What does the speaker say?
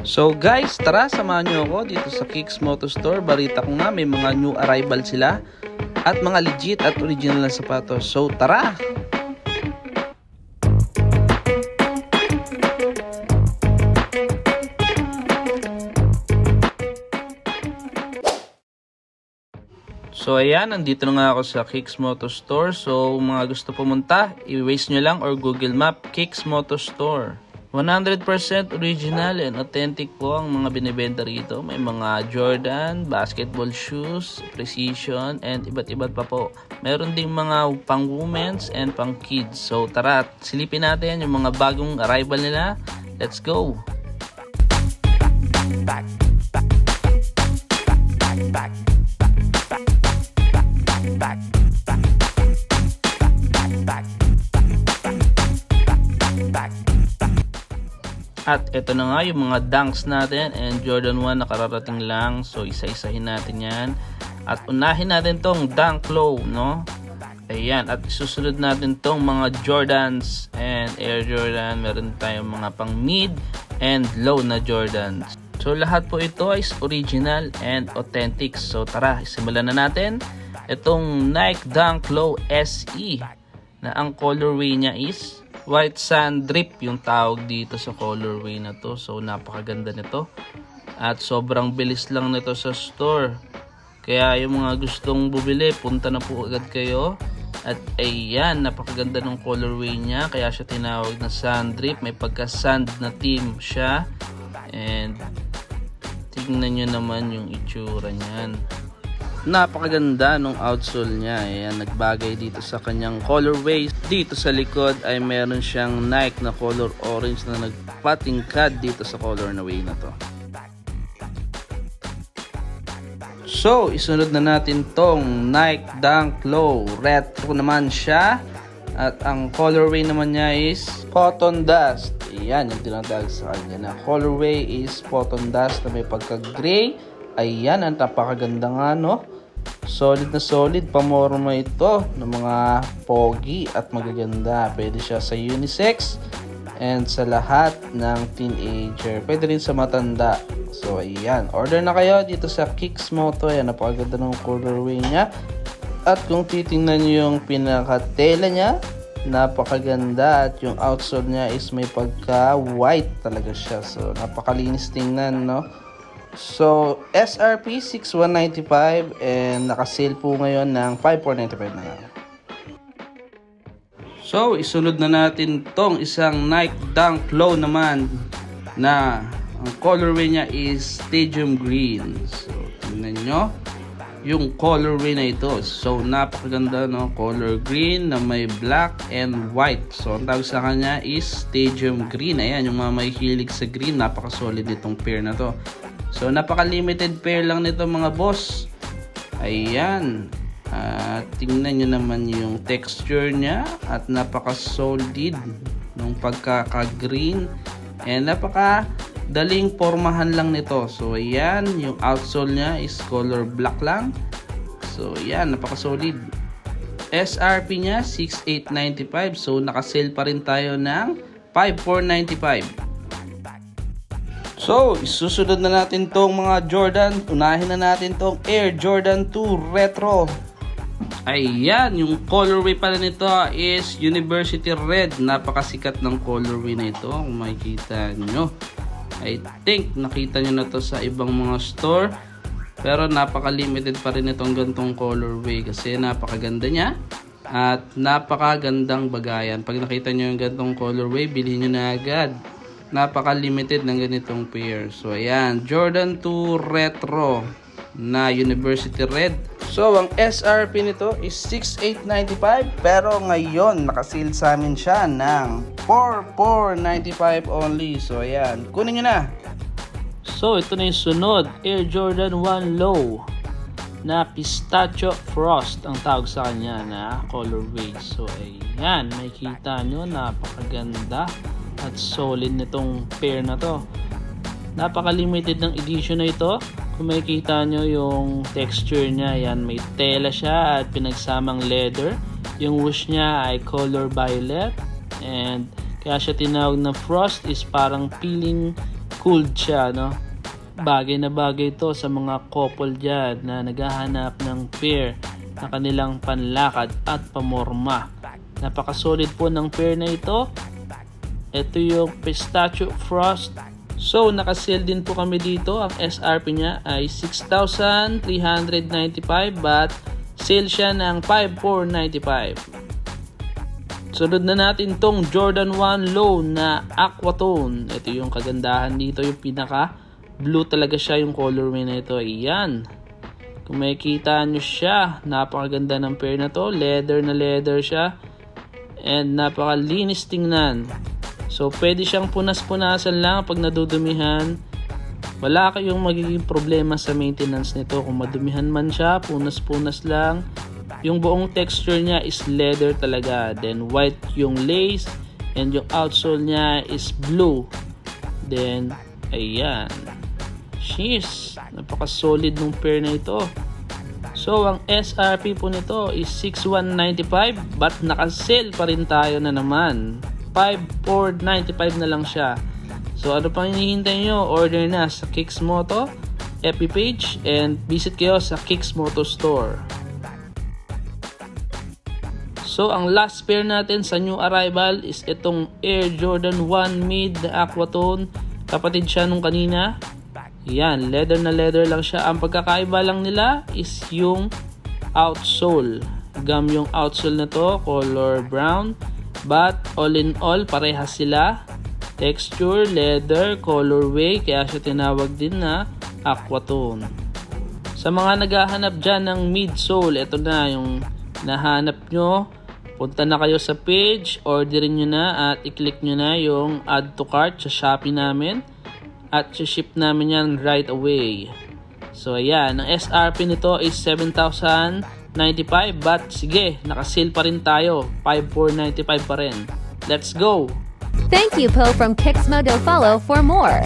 So guys, tara samahan nyo ako dito sa Kicks Moto Store. Balita ko nga may mga new arrival sila at mga legit at original na sapatos. So tara! So ayan, nandito na nga ako sa Kicks Moto Store. So mga gusto pumunta, i-waste nyo lang or Google Map, Kicks Moto Store. 100% original and authentic po ang mga binibenta rito. May mga Jordan, basketball shoes, precision, and iba't pa po. Meron ding mga pang women's and pang kids. So tara, silipin natin yung mga bagong arrival nila. Let's go! At ito na nga yung mga dunks natin and Jordan 1 nakararating lang. So isa-isahin natin yan. At unahin natin tong Dunk Low, no? Ayan. At susunod natin tong mga Jordans and Air Jordan. Meron tayong mga pang mid and low na Jordans. So lahat po ito is original and authentic. So tara, simulan na natin. Itong Nike Dunk Low SE na ang colorway niya is white sand drip yung tawag dito sa colorway na to. So napakaganda nito at sobrang bilis lang nito sa store, kaya yung mga gustong bumili, punta na po agad kayo. At ayan, napakaganda ng colorway niya, kaya siya tinawag na sand drip. May pagka sand na team siya and tingnan nyo naman yung itsura niyan. Napakaganda nung outsole niya. Ayan, nagbagay dito sa kanyang colorway. Dito sa likod ay meron siyang Nike na color orange na nagpatingkad dito sa color na way na to. So, isunod na natin tong Nike Dunk Low. Retro naman siya. At ang colorway naman niya is Cotton Dust. Ayan, yung tinatawag sa kanya na colorway is Cotton Dust na may pagka-gray. Ayan, ang napakaganda nga, no? Solid na solid, pamorma ito ng mga pogi at magaganda. Pwede siya sa unisex and sa lahat ng teenager. Pwede rin sa matanda. So, ayan. Order na kayo dito sa Kicks Moto. Ayan, napakaganda ng colorway niya. At kung titingnan nyo yung pinakatela niya, napakaganda. At yung outsole niya is may pagka-white talaga siya. So, napakalinis tingnan, no? So, SRP 6,195 and naka-sale po ngayon ng 5,495 na lang. So, isunod na natin tong isang Nike Dunk Low naman na ang colorway niya is Stadium Green. So, tingnan nyo yung colorway na ito. So, napakaganda, no? Color green na may black and white. So, ang tawag sa kanya is Stadium Green. Ayan, yung mga may hilig sa green, napaka-solid itong pair na to. So, napaka-limited pair lang nito mga boss. Ayan. Tingnan nyo naman yung texture niya. At napaka-solid nung pagkaka-green. And napaka-daling pormahan lang nito. So, ayan. Yung outsole niya is color black lang. So, ayan. Napaka-solid. SRP niya, 6,895. So, naka-sale pa rin tayo ng 5,495. So, isusunod na natin tong mga Jordan. Unahin na natin tong Air Jordan 2 Retro. Ayan, yung colorway pala nito is University Red. Napakasikat ng colorway na ito. Kung makikita nyo, I think nakita nyo na to sa ibang mga store. Pero napaka-limited pa rin itong gantong colorway kasi napakaganda niya. At napakagandang bagayan. Pag nakita nyo yung gantong colorway, bilhin nyo na agad. Napaka-limited ng ganitong pair. So, ayan. Jordan 2 Retro na University Red. So, ang SRP nito is 6,895. Pero ngayon, nakasale sa amin siya ng 4,495 only. So, ayan. Kunin nyo na. So, ito na yung sunod. Air Jordan 1 Low na Pistachio Frost ang tawag sa kanya na colorway. So, ayan. Makikita nyo, napakaganda at solid nitong pair na to. Napaka-limited ng edition na ito. Kung makikita nyo yung texture niya, yan, may tela siya at pinagsamang leather. Yung wash niya ay color violet and kaya siya tinawag na frost is parang peeling cooled siya, no? Bagay na bagay to sa mga couple dyan na naghahanap ng pair na kanilang panlakad at pamorma. Napaka-solid po ng pair na ito. Ito yung Pistachio Frost. So, naka-sale din po kami dito. Ang SRP niya ay 6,395 but sale siya ng 5,495. Sunod na natin tong Jordan 1 Low na Aquatone. Ito yung kagandahan dito, yung pinaka blue talaga siya yung colorway na ito. Ayan. Kung makikita nyo siya, napakaganda ng pair na to. Leather na leather siya. And napakalinis tingnan. So, pwede siyang punas-punasan lang pag nadudumihan. Wala kayong magiging problema sa maintenance nito. Kung madumihan man siya, punas-punas lang. Yung buong texture niya is leather talaga. Then, white yung lace. And yung outsole niya is blue. Then, ayan. Sheesh, napaka-solid nung pair na ito. So, ang SRP po nito is 6,195 but naka-sale pa rin tayo na naman. 5,495 na lang siya. So, ano pang hinihintay nyo? Order na sa Kicks Moto FB page and visit kayo sa Kicks Moto Store. So, ang last pair natin sa new arrival is itong Air Jordan 1 Mid Aquatone. Kapatid siya nung kanina. Yan, leather na leather lang siya. Ang pagkakaiba lang nila is yung outsole. Gum yung outsole na to, color brown. But all in all, parehas sila. Texture, leather, colorway, kaya siya tinawag din na Aquatone. Sa mga naghahanap dyan ng midsole, ito na yung nahanap nyo. Punta na kayo sa page, orderin nyo na at i-click nyo na yung add to cart sa Shopee namin. At ship namin yan right away. So ayan, ang SRP nito is 7,095 but sige, naka-sale pa rin tayo. 5,495 pa rin. Let's go! Thank you, Po from Kicks Moto. Follow for more.